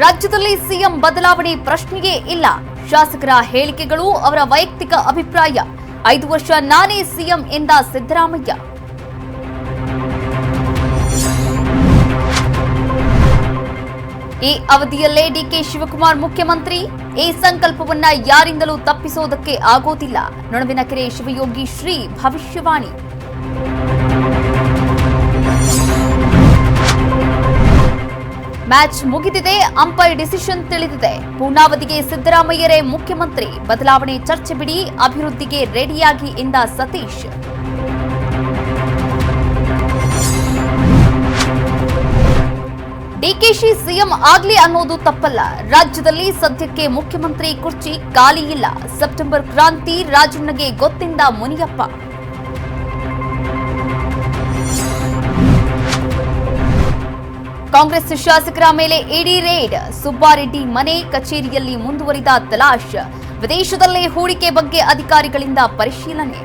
ರಾಜ್ಯದಲ್ಲಿ ಸಿಎಂ ಬದಲಾವಣೆ ಪ್ರಶ್ನೆಯೇ ಇಲ್ಲ. ಶಾಸಕರ ಹೇಳಿಕೆಗಳು ಅವರ ವೈಯಕ್ತಿಕ ಅಭಿಪ್ರಾಯ. 5 ವರ್ಷ ನಾನೇ ಸಿಎಂ ಎಂದ ಸಿದ್ದರಾಮಯ್ಯ. ಈ ಅವಧಿಯಲ್ಲೇ ಡಿಕೆ ಶಿವಕುಮಾರ್ ಮುಖ್ಯಮಂತ್ರಿ. ಈ ಸಂಕಲ್ಪವನ್ನ ಯಾರಿಂದಲೂ ತಪ್ಪಿಸೋದಕ್ಕೆ ಆಗೋದಿಲ್ಲ. ನೊಣವಿನಕೆರೆ ಶಿವಯೋಗಿ ಶ್ರೀ ಭವಿಷ್ಯವಾಣಿ. ಮ್ಯಾಚ್ ಮುಗಿದಿದೆ, ಅಂಪೈರ್ ಡಿಸಿಷನ್ ತಿಳಿದಿದೆ. ಪೂರ್ಣಾವಧಿಗೆ ಸಿದ್ದರಾಮಯ್ಯರೇ ಮುಖ್ಯಮಂತ್ರಿ. ಬದಲಾವಣೆ ಚರ್ಚೆ ಬಿಡಿ, ಅಭಿವೃದ್ಧಿಗೆ ರೆಡಿಯಾಗಿ ಎಂದ ಸತೀಶ್. ಡಿಕೆಶಿ ಸಿಎಂ ಆಗ್ಲಿ ಅನ್ನೋದು ತಪ್ಪಲ್ಲ. ರಾಜ್ಯದಲ್ಲಿ ಸದ್ಯಕ್ಕೆ ಮುಖ್ಯಮಂತ್ರಿ ಕುರ್ಚಿ ಖಾಲಿ ಇಲ್ಲ. ಸೆಪ್ಟೆಂಬರ್ ಕ್ರಾಂತಿ ರಾಜಣ್ಣಗೆ ಗೊತ್ತಿಂದ ಮುನಿಯಪ್ಪ. ಕಾಂಗ್ರೆಸ್ ಶಾಸಕರ ಮೇಲೆ ಇಡಿ ರೇಡ್. ಸುಬ್ಬಾರೆಡ್ಡಿ ಮನೆ ಕಚೇರಿಯಲ್ಲಿ ಮುಂದುವರಿದ ತಲಾಶ್. ವಿದೇಶದಲ್ಲೇ ಹೂಡಿಕೆ ಬಗ್ಗೆ ಅಧಿಕಾರಿಗಳಿಂದ ಪರಿಶೀಲನೆ.